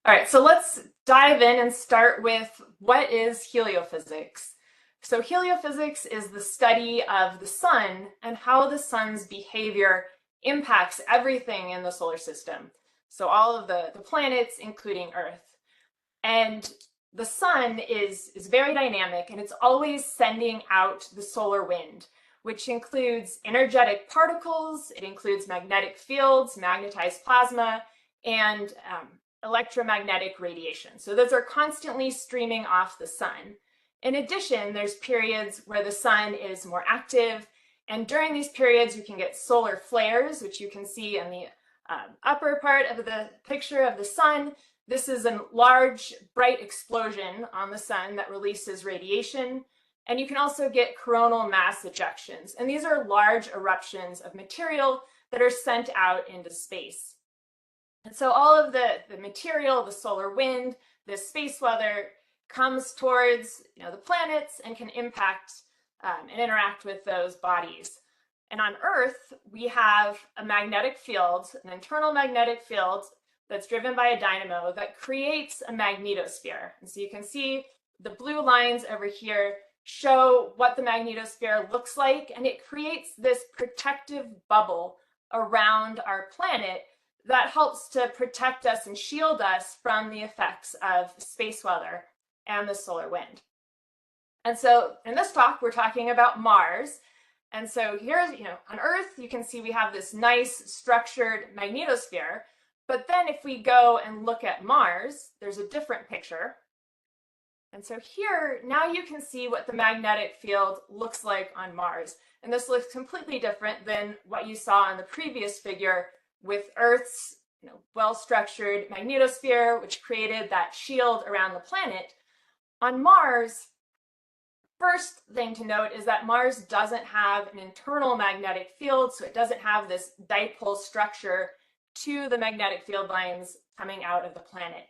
All right, so let's dive in and start with what is heliophysics. So heliophysics is the study of the sun and how the sun's behavior impacts everything in the solar system. So all of the planets, including Earth. And the sun is very dynamic, and it's always sending out the solar wind, which includes energetic particles, it includes magnetic fields, magnetized plasma, and electromagnetic radiation. So those are constantly streaming off the sun. In addition, there's periods where the sun is more active, and during these periods you can get solar flares, which you can see in the upper part of the picture of the sun. This is a large, bright explosion on the sun that releases radiation. And you can also get coronal mass ejections. And these are large eruptions of material that are sent out into space. And so all of the material, the solar wind, the space weather comes towards the planets and can impact and interact with those bodies. And on Earth, we have a magnetic field, an internal magnetic field that's driven by a dynamo that creates a magnetosphere. And so you can see the blue lines over here show what the magnetosphere looks like, and it creates this protective bubble around our planet that helps to protect us and shield us from the effects of space weather and the solar wind. And so in this talk, we're talking about Mars. And so here's, on Earth, you can see we have this nice structured magnetosphere. But then if we go and look at Mars, there's a different picture. And so here, now you can see what the magnetic field looks like on Mars. And this looks completely different than what you saw in the previous figure with Earth's well-structured magnetosphere, which created that shield around the planet. On Mars, first thing to note is that Mars doesn't have an internal magnetic field, so it doesn't have this dipole structure to the magnetic field lines coming out of the planet.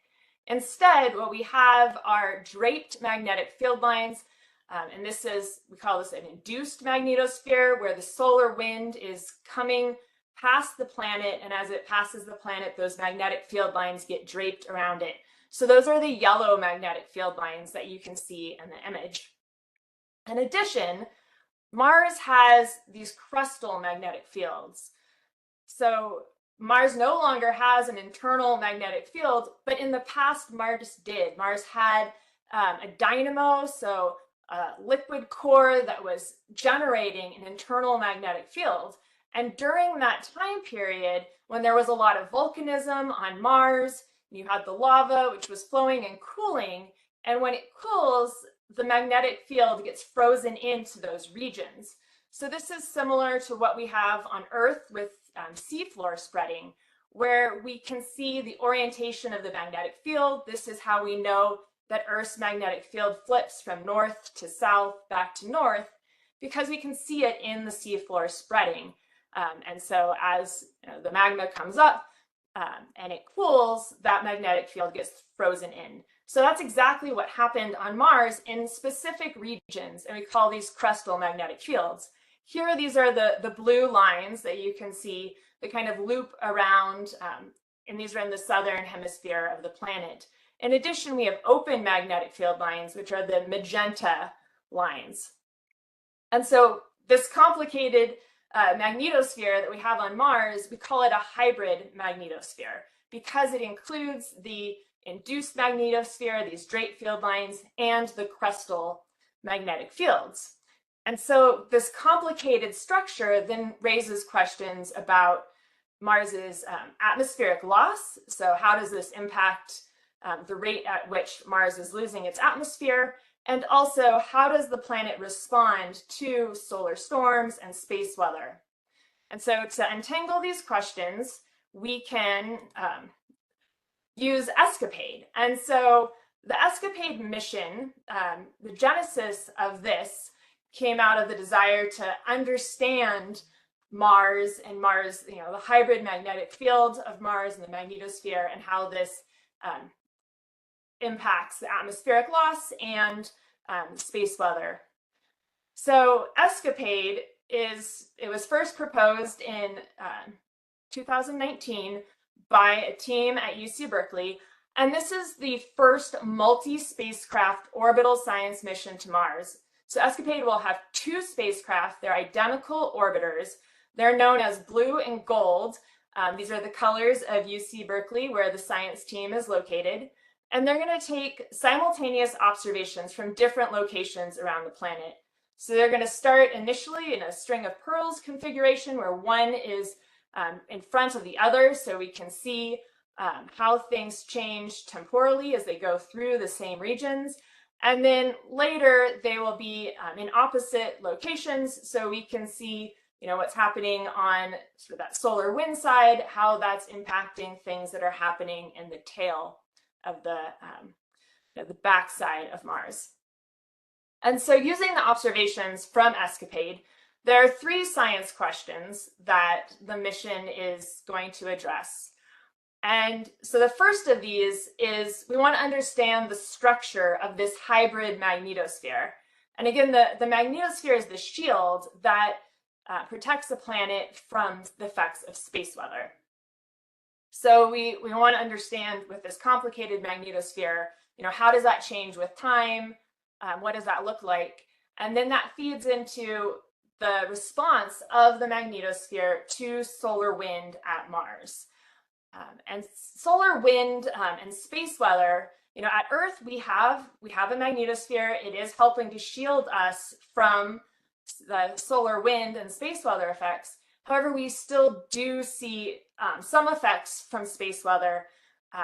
Instead, what we have are draped magnetic field lines, and we call this an induced magnetosphere, where the solar wind is coming past the planet, and as it passes the planet, those magnetic field lines get draped around it. So those are the yellow magnetic field lines that you can see in the image. In addition, Mars has these crustal magnetic fields. So Mars no longer has an internal magnetic field, but in the past, Mars did. Mars had a dynamo, so a liquid core that was generating an internal magnetic field. And during that time period, when there was a lot of volcanism on Mars, you had the lava, which was flowing and cooling, and when it cools, the magnetic field gets frozen into those regions. So this is similar to what we have on Earth with seafloor spreading, where we can see the orientation of the magnetic field. This is how we know that Earth's magnetic field flips from north to south, back to north, because we can see it in the seafloor spreading. And so as the magma comes up and it cools, that magnetic field gets frozen in. So that's exactly what happened on Mars in specific regions, and we call these crustal magnetic fields. Here, these are the blue lines that you can see, the kind of loop around, and these are in the southern hemisphere of the planet. In addition, we have open magnetic field lines, which are the magenta lines. And so this complicated magnetosphere that we have on Mars, we call it a hybrid magnetosphere because it includes the induced magnetosphere, these draped field lines, and the crustal magnetic fields. And so this complicated structure then raises questions about Mars's atmospheric loss. So how does this impact the rate at which Mars is losing its atmosphere? And also, how does the planet respond to solar storms and space weather? And so to untangle these questions, we can use ESCAPADE. And so the ESCAPADE mission, the genesis of this came out of the desire to understand Mars and Mars, the hybrid magnetic field of Mars and the magnetosphere, and how this impacts the atmospheric loss and space weather. So ESCAPADE was first proposed in 2019 by a team at UC Berkeley, And this is the first multi-spacecraft orbital science mission to Mars. So ESCAPADE will have 2 spacecraft. They're identical orbiters. They're known as blue and gold. These are the colors of UC Berkeley, where the science team is located. And they're going to take simultaneous observations from different locations around the planet. So they're going to start initially in a string of pearls configuration, where one is in front of the other, so we can see how things change temporally as they go through the same regions. And then later they will be in opposite locations, so we can see what's happening on sort of that solar wind side, how that's impacting things that are happening in the tail of the backside of Mars. And so using the observations from ESCAPADE, there are 3 science questions that the mission is going to address. And so the first of these is we want to understand the structure of this hybrid magnetosphere. And again, the magnetosphere is the shield that protects the planet from the effects of space weather. So we want to understand with this complicated magnetosphere, how does that change with time? What does that look like? And then that feeds into the response of the magnetosphere to solar wind at Mars. And solar wind and space weather, at Earth we have a magnetosphere. It is helping to shield us from the solar wind and space weather effects. However, we still do see some effects from space weather.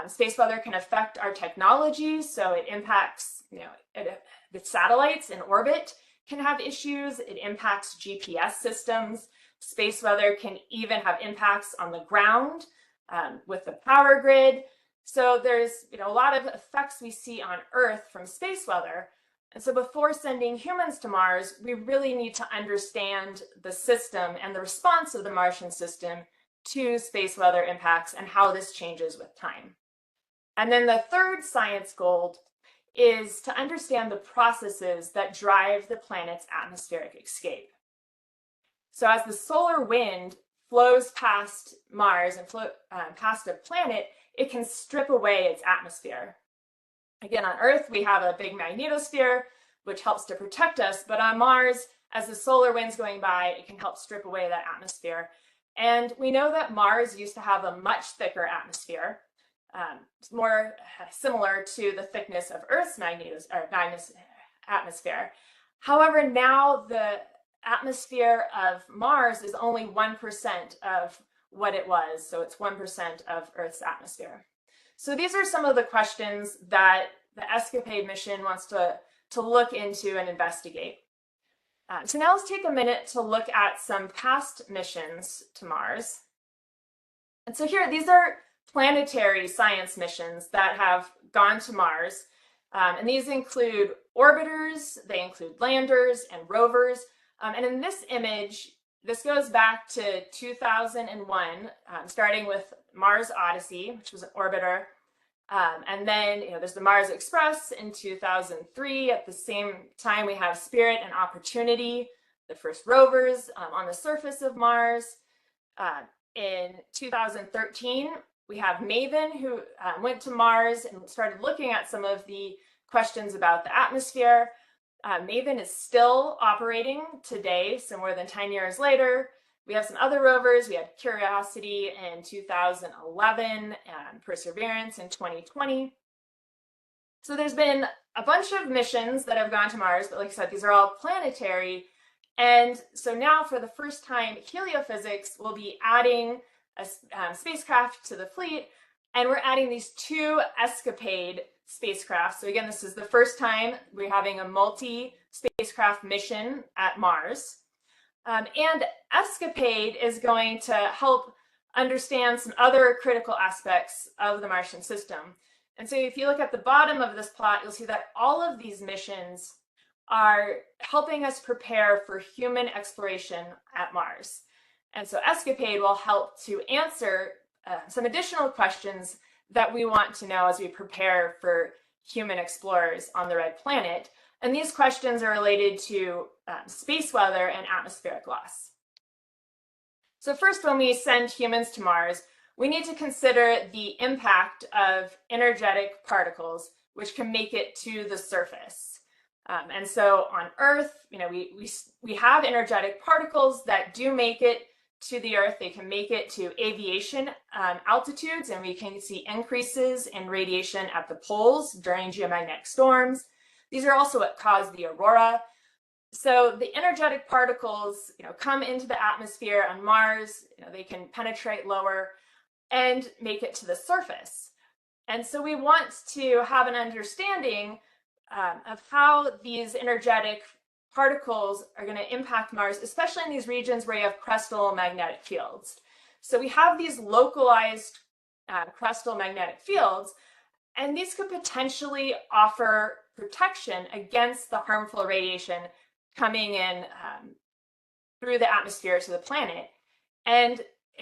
Space weather can affect our technology, so it impacts, the satellites in orbit can have issues. It impacts GPS systems. Space weather can even have impacts on the ground with the power grid. So there's a lot of effects we see on Earth from space weather. And so before sending humans to Mars, we really need to understand the system and the response of the Martian system to space weather impacts and how this changes with time. And then the third science goal is to understand the processes that drive the planet's atmospheric escape. So as the solar wind flows past Mars and past a planet, it can strip away its atmosphere. Again, on Earth, we have a big magnetosphere, which helps to protect us. But on Mars, as the solar wind's going by, it can help strip away that atmosphere. And we know that Mars used to have a much thicker atmosphere, more similar to the thickness of Earth's atmosphere. However, now the atmosphere of Mars is only 1% of what it was. So it's 1% of Earth's atmosphere. So these are some of the questions that the ESCAPADE mission wants to look into and investigate. So now let's take a minute to look at some past missions to Mars. And so here, these are planetary science missions that have gone to Mars. And these include orbiters, they include landers and rovers. And in this image, this goes back to 2001, starting with Mars Odyssey, which was an orbiter. And then there's the Mars Express in 2003. At the same time, we have Spirit and Opportunity, the first rovers on the surface of Mars. In 2013, we have Maven, who went to Mars and started looking at some of the questions about the atmosphere. Maven is still operating today, so more than 10 years later. We have some other rovers. We had Curiosity in 2011 and Perseverance in 2020. So there's been a bunch of missions that have gone to Mars, but like I said, these are all planetary. And so now for the first time, heliophysics will be adding a spacecraft to the fleet, and we're adding these 2 ESCAPADE spacecraft. So again, this is the first time we're having a multi-spacecraft mission at Mars. And ESCAPADE is going to help understand some other critical aspects of the Martian system. And so if you look at the bottom of this plot, you'll see that all of these missions are helping us prepare for human exploration at Mars. And so ESCAPADE will help to answer some additional questions that we want to know as we prepare for human explorers on the red planet. And these questions are related to space weather and atmospheric loss. So first, when we send humans to Mars, we need to consider the impact of energetic particles, which can make it to the surface. And so on Earth, we have energetic particles that do make it to the Earth. They can make it to aviation altitudes, and we can see increases in radiation at the poles during geomagnetic storms. These are also what cause the aurora. So the energetic particles, come into the atmosphere on Mars. They can penetrate lower and make it to the surface. And so we want to have an understanding of how these energetic particles are going to impact Mars, especially in these regions where you have crustal magnetic fields. So we have these localized crustal magnetic fields, and these could potentially offer protection against the harmful radiation coming in through the atmosphere to the planet. And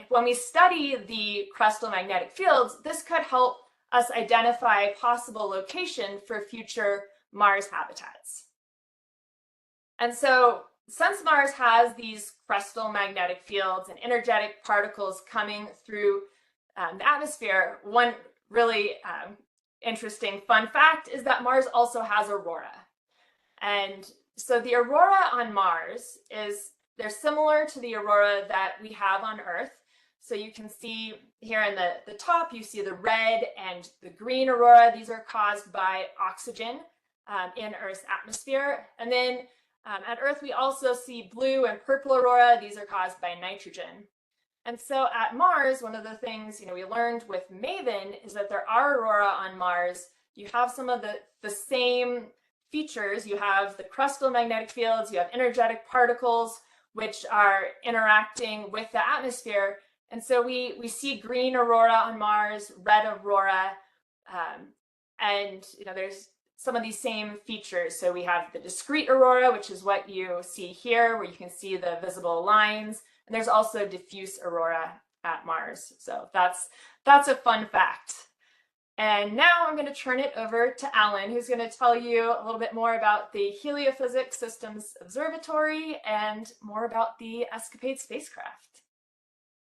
when we study the crustal magnetic fields, this could help us identify possible location for future Mars habitats. And so since Mars has these crustal magnetic fields and energetic particles coming through the atmosphere, one really interesting fun fact is that Mars also has aurora. And so the aurora on Mars they're similar to the aurora that we have on Earth. So you can see here in the top, you see the red and the green aurora. These are caused by oxygen in Earth's atmosphere. And then at Earth, we also see blue and purple aurora. These are caused by nitrogen. And so at Mars, one of the things we learned with MAVEN is that there are aurora on Mars. You have some of the same features. You have the crustal magnetic fields, you have energetic particles, which are interacting with the atmosphere. And so we see green aurora on Mars, red aurora, and there's some of these same features. So we have the discrete aurora, which is what you see here, where you can see the visible lines. And there's also diffuse aurora at Mars. So that's a fun fact. And now I'm going to turn it over to Alan, who's going to tell you a little bit more about the Heliophysics Systems Observatory and more about the ESCAPADE spacecraft.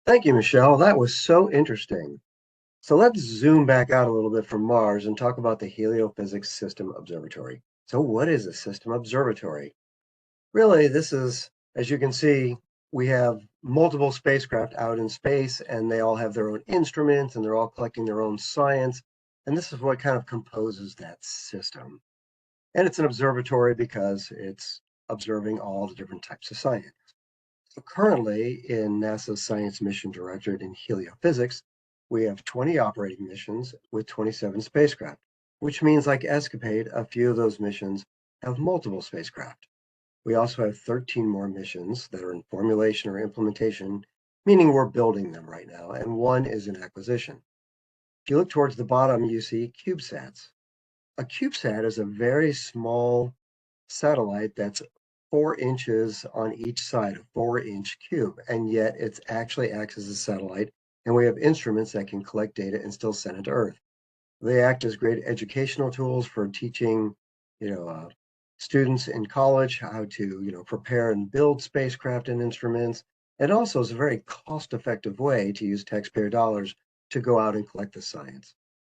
Thank you, Michelle. That was so interesting. So let's zoom back out a little bit from Mars and talk about the Heliophysics System Observatory. So what is a system observatory? Really, this is, as you can see, we have multiple spacecraft out in space, and they all have their own instruments, and they're all collecting their own science. And this is what kind of composes that system. And it's an observatory because it's observing all the different types of science. So currently in NASA's Science Mission Directorate in Heliophysics, we have 20 operating missions with 27 spacecraft, which means like ESCAPADE, a few of those missions have multiple spacecraft. We also have 13 more missions that are in formulation or implementation, meaning we're building them right now, and one is in acquisition. If you look towards the bottom, you see CubeSats. A CubeSat is a very small satellite that's 4 inches on each side, a 4-inch cube, and yet it actually acts as a satellite, and we have instruments that can collect data and still send it to Earth. They act as great educational tools for teaching, students in college how to, prepare and build spacecraft and instruments. It also is a very cost-effective way to use taxpayer dollars to go out and collect the science.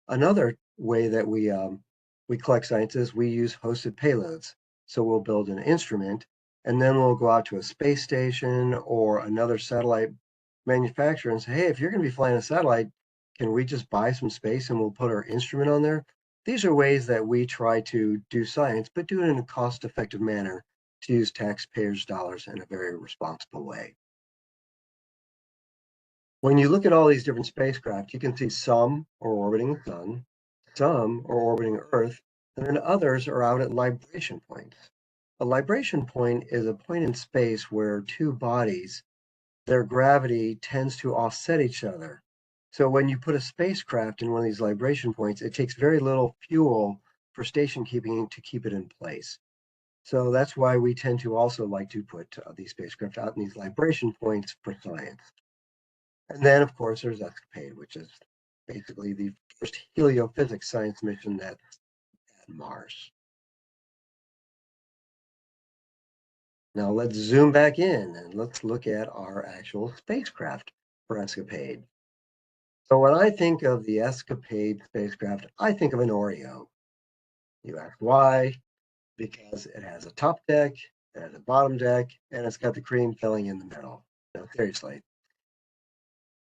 Another way that we collect science is we use hosted payloads. So we'll build an instrument, and then we'll go out to a space station or another satellite manufacturer and say, hey, if you're going to be flying a satellite, can we just buy some space and we'll put our instrument on there? These are ways that we try to do science, but do it in a cost-effective manner to use taxpayers' dollars in a very responsible way. When you look at all these different spacecraft, you can see some are orbiting the sun, some are orbiting Earth, and then others are out at libration points. A libration point is a point in space where two bodies, their gravity tends to offset each other. So when you put a spacecraft in one of these libration points, it takes very little fuel for station keeping to keep it in place. So that's why we tend to also like to put these spacecraft out in these libration points for science. And then, of course, there's ESCAPADE, which is basically the first heliophysics science mission that's at Mars. Now let's zoom back in and let's look at our actual spacecraft for ESCAPADE. So when I think of the ESCAPADE spacecraft, I think of an Oreo. You ask why? Because it has a top deck, it has a bottom deck, and it's got the cream filling in the middle. No, seriously.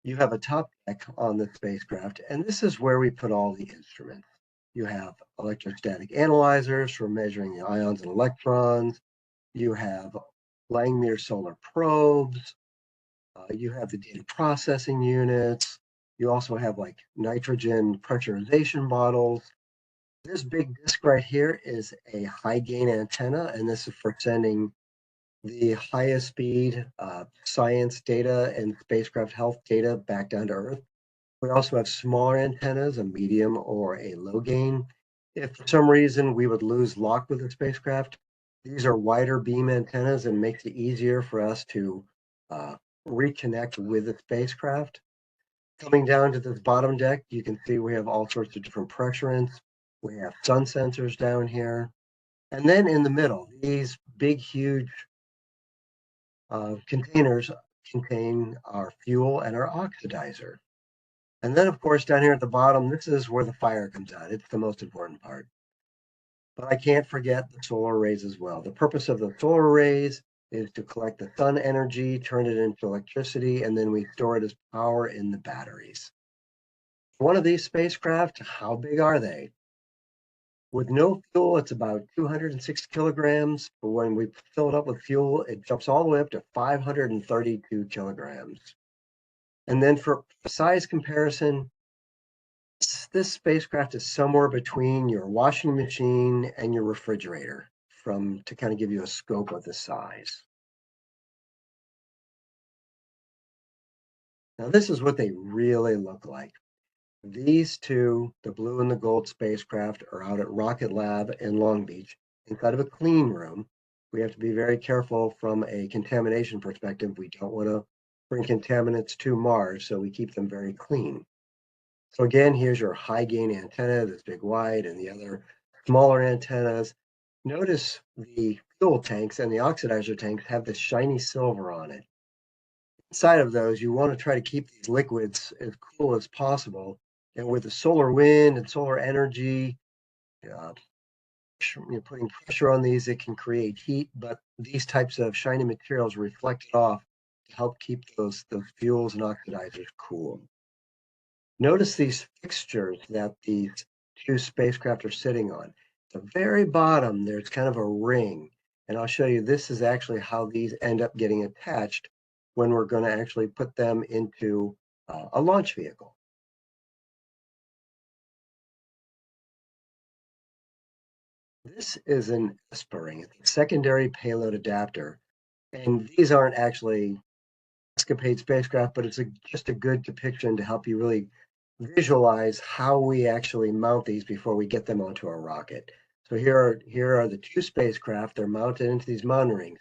You have a top deck on the spacecraft, and this is where we put all the instruments. You have electrostatic analyzers for measuring the ions and electrons. You have Langmuir solar probes. You have the data processing units. You also have like nitrogen pressurization bottles. This big disc right here is a high gain antenna, and this is for sending the highest speed science data and spacecraft health data back down to Earth. We also have smaller antennas, a medium or a low gain. If for some reason we would lose lock with the spacecraft, these are wider beam antennas and makes it easier for us to uh, reconnect with the spacecraft. Coming down to this bottom deck, you can see we have all sorts of different pressurants. We have sun sensors down here. And then in the middle, these big, huge containers contain our fuel and our oxidizer. And then, of course, down here at the bottom, this is where the fire comes out. It's the most important part. But I can't forget the solar arrays as well. The purpose of the solar arrays is to collect the sun energy, turn it into electricity, and then we store it as power in the batteries. One of these spacecraft, how big are they? With no fuel, it's about 206 kilograms. But when we fill it up with fuel, it jumps all the way up to 532 kilograms. And then for size comparison, this spacecraft is somewhere between your washing machine and your refrigerator to kind of give you a scope of the size. Now, this is what they really look like. These two, the blue and the gold spacecraft, are out at Rocket Lab in Long Beach inside of a clean room. We have to be very careful from a contamination perspective. We don't want to bring contaminants to Mars, so we keep them very clean. So again, here's your high gain antenna, this big wide, and the other smaller antennas. Notice the fuel tanks and the oxidizer tanks have this shiny silver on it. Inside of those, you want to try to keep these liquids as cool as possible. And with the solar wind and solar energy, putting pressure on these, it can create heat, but these types of shiny materials reflect it off to help keep those fuels and oxidizers cool. Notice these fixtures that these two spacecraft are sitting on. At the very bottom, there's kind of a ring. And I'll show you, this is actually how these end up getting attached when we're going to actually put them into a launch vehicle. This is an ESPA ring, it's a secondary payload adapter. And these aren't actually ESCAPADE spacecraft, but it's just a good depiction to help you really visualize how we actually mount these before we get them onto a rocket. So here are the two spacecraft. They're mounted into these mounting rings.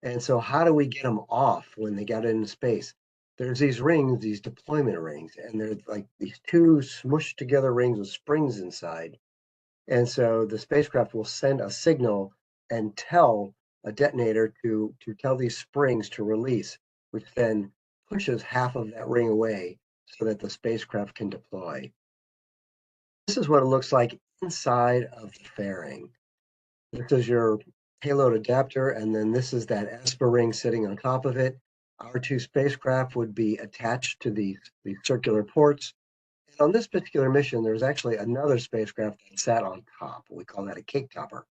And so how do we get them off when they got into space? There's these rings, these deployment rings, and they're like these two smushed together rings with springs inside. And so the spacecraft will send a signal and tell a detonator to tell these springs to release, which then pushes half of that ring away so that the spacecraft can deploy. This is what it looks like inside of the fairing. This is your payload adapter, and then this is that ESPA ring sitting on top of it. Our two spacecraft would be attached to these circular ports. And on this particular mission, there's actually another spacecraft that sat on top. We call that a cake topper.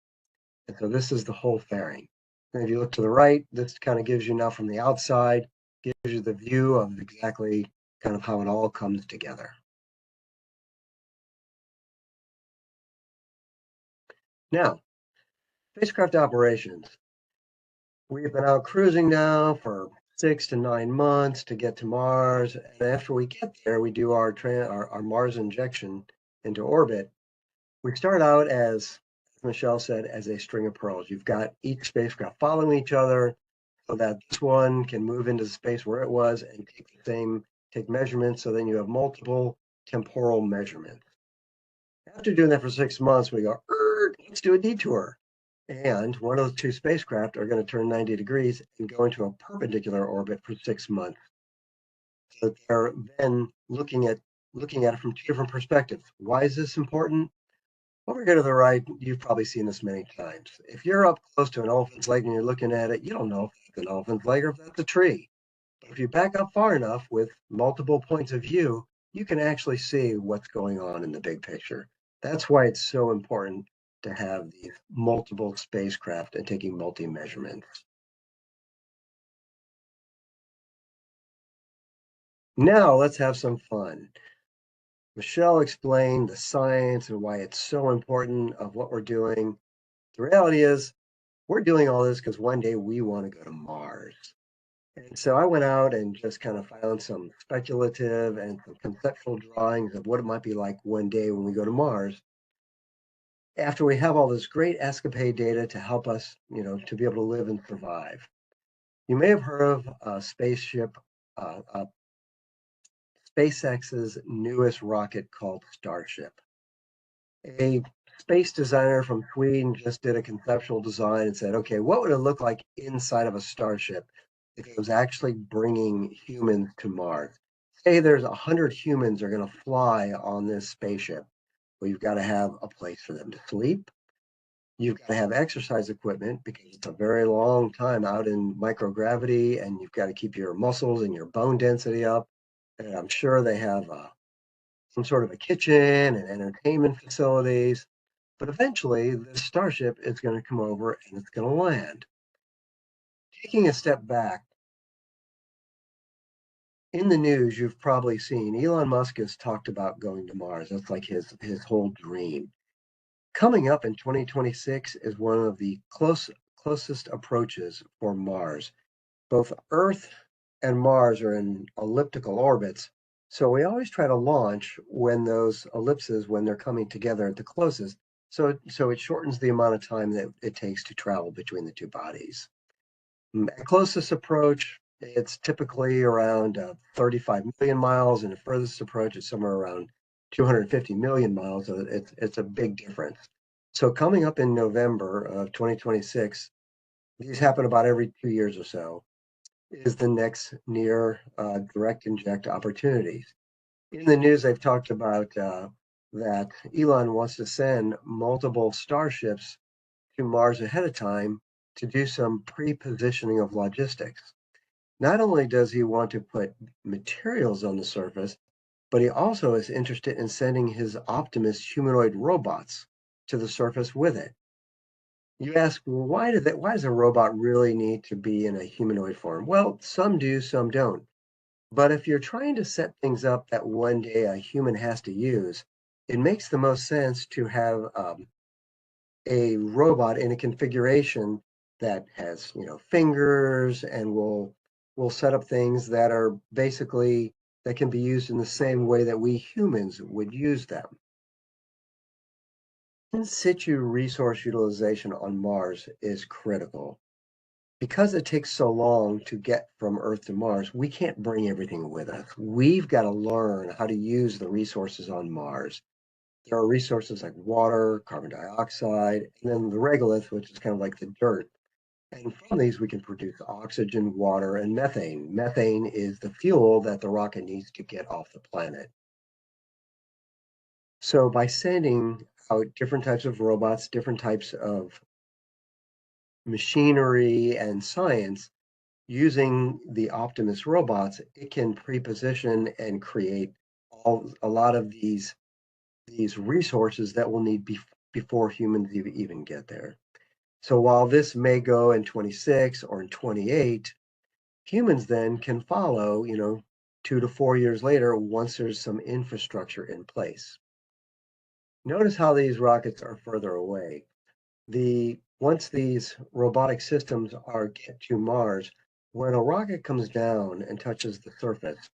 And so this is the whole fairing. And if you look to the right, this kind of gives you now from the outside, gives you the view of exactly kind of how it all comes together. Now, spacecraft operations. We've been out cruising now for 6 to 9 months to get to Mars. And after we get there, we do our Mars injection into orbit. We start out as Michele said, as a string of pearls. You've got each spacecraft following each other so that this one can move into space where it was and take measurements. So then you have multiple temporal measurements. After doing that for 6 months, we go, let's do a detour. And one of the two spacecraft are going to turn 90 degrees and go into a perpendicular orbit for 6 months. So they're then looking at looking at it from two different perspectives. Why is this important? Over here to the right, you've probably seen this many times. If you're up close to an elephant's leg and you're looking at it, you don't know if it's an elephant's leg or if that's a tree. But if you back up far enough with multiple points of view, you can actually see what's going on in the big picture. That's why it's so important to have these multiple spacecraft and taking multi-measurements. Now let's have some fun. Michele explained the science and why it's so important of what we're doing. The reality is we're doing all this because one day we want to go to Mars. And so I went out and just kind of found some speculative and some conceptual drawings of what it might be like one day when we go to Mars. After we have all this great escapade data to help us, to be able to live and survive. You may have heard of a spaceship, SpaceX's newest rocket called Starship. A space designer from Sweden just did a conceptual design and said, okay, what would it look like inside of a Starship if it was actually bringing humans to Mars? Say there's 100 humans are going to fly on this spaceship. Well, you've got to have a place for them to sleep. You've got to have exercise equipment because it's a very long time out in microgravity, and you've got to keep your muscles and your bone density up. And I'm sure they have some sort of a kitchen and entertainment facilities. But eventually, the Starship is going to come over and it's going to land. Taking a step back, in the news, you've probably seen Elon Musk has talked about going to Mars. That's like his whole dream. Coming up in 2026 is one of the closest approaches for Mars. Both Earth and Mars are in elliptical orbits. So we always try to launch when those ellipses, when they're coming together at the closest. So it shortens the amount of time that it takes to travel between the two bodies. At closest approach, it's typically around 35 million miles, and the furthest approach is somewhere around 250 million miles. So it's a big difference. So coming up in November of 2026, these happen about every 2 years or so, is the next near direct inject opportunities. In the news, they've talked about that Elon wants to send multiple starships to Mars ahead of time to do some pre-positioning of logistics. Not only does he want to put materials on the surface, but he also is interested in sending his Optimus humanoid robots to the surface with it. You ask, well, why does a robot really need to be in a humanoid form? Well, some do, some don't. But if you're trying to set things up that one day a human has to use, it makes the most sense to have a robot in a configuration that has, fingers and will set up things that are basically that can be used in the same way that we humans would use them. In situ resource utilization on Mars is critical. Because it takes so long to get from Earth to Mars, we can't bring everything with us. We've got to learn how to use the resources on Mars. There are resources like water, carbon dioxide, and then the regolith, which is kind of like the dirt. And from these, we can produce oxygen, water, and methane. Methane is the fuel that the rocket needs to get off the planet. So by sending out different types of robots, different types of machinery and science, using the Optimus robots, it can pre-position and create a lot of these resources that we'll need before humans even get there. So while this may go in 26 or in 28, humans then can follow, 2 to 4 years later once there's some infrastructure in place. Notice how these rockets are further away. Once these robotic systems get to Mars, when a rocket comes down and touches the surface,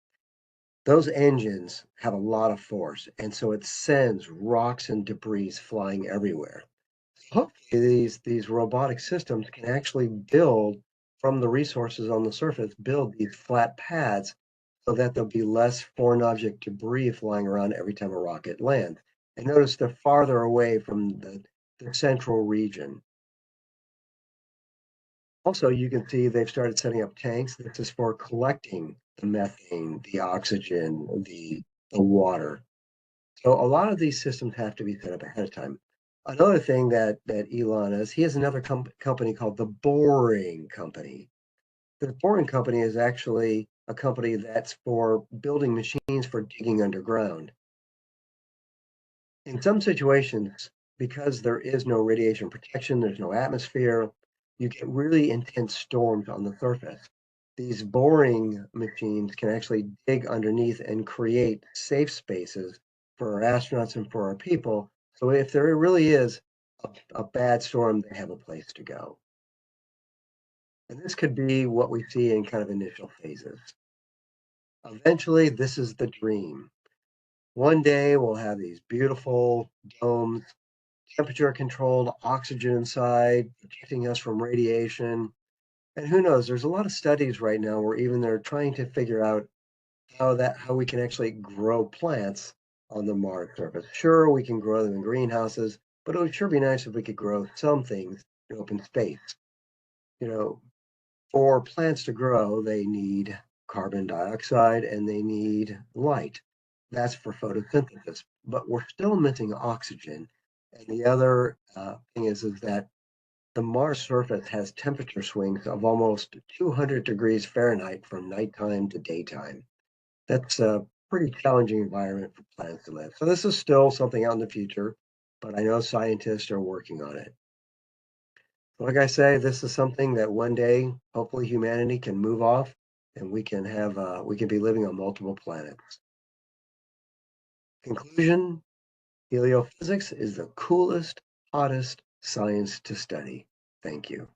those engines have a lot of force, and so it sends rocks and debris flying everywhere. Hopefully, these robotic systems can actually build from the resources on the surface, build these flat pads so that there'll be less foreign object debris flying around every time a rocket lands. And notice they're farther away from the central region. Also, you can see they've started setting up tanks. This is for collecting the methane, the oxygen, the the water. So a lot of these systems have to be set up ahead of time. Another thing that Elon is, he has another company called the Boring Company. The Boring Company is actually a company that's for building machines for digging underground. In some situations, because there is no radiation protection, there's no atmosphere, you get really intense storms on the surface. These boring machines can actually dig underneath and create safe spaces for our astronauts and for our people. So if there really is a bad storm, they have a place to go. And this could be what we see in kind of initial phases. Eventually, this is the dream. One day we'll have these beautiful domes, temperature controlled, oxygen inside, protecting us from radiation. And who knows, there's a lot of studies right now where even they're trying to figure out how we can actually grow plants on the Mars surface. Sure, we can grow them in greenhouses, but it would sure be nice if we could grow some things in open space. You know, for plants to grow, they need carbon dioxide and they need light. That's for photosynthesis, but we're still missing oxygen. And the other thing is that the Mars surface has temperature swings of almost 200 degrees Fahrenheit from nighttime to daytime. That's a pretty challenging environment for plants to live. So this is still something out in the future, but I know scientists are working on it. Like I say, this is something that one day, hopefully, humanity can move off, and we can be living on multiple planets. Conclusion: heliophysics is the coolest, hottest science to study. Thank you.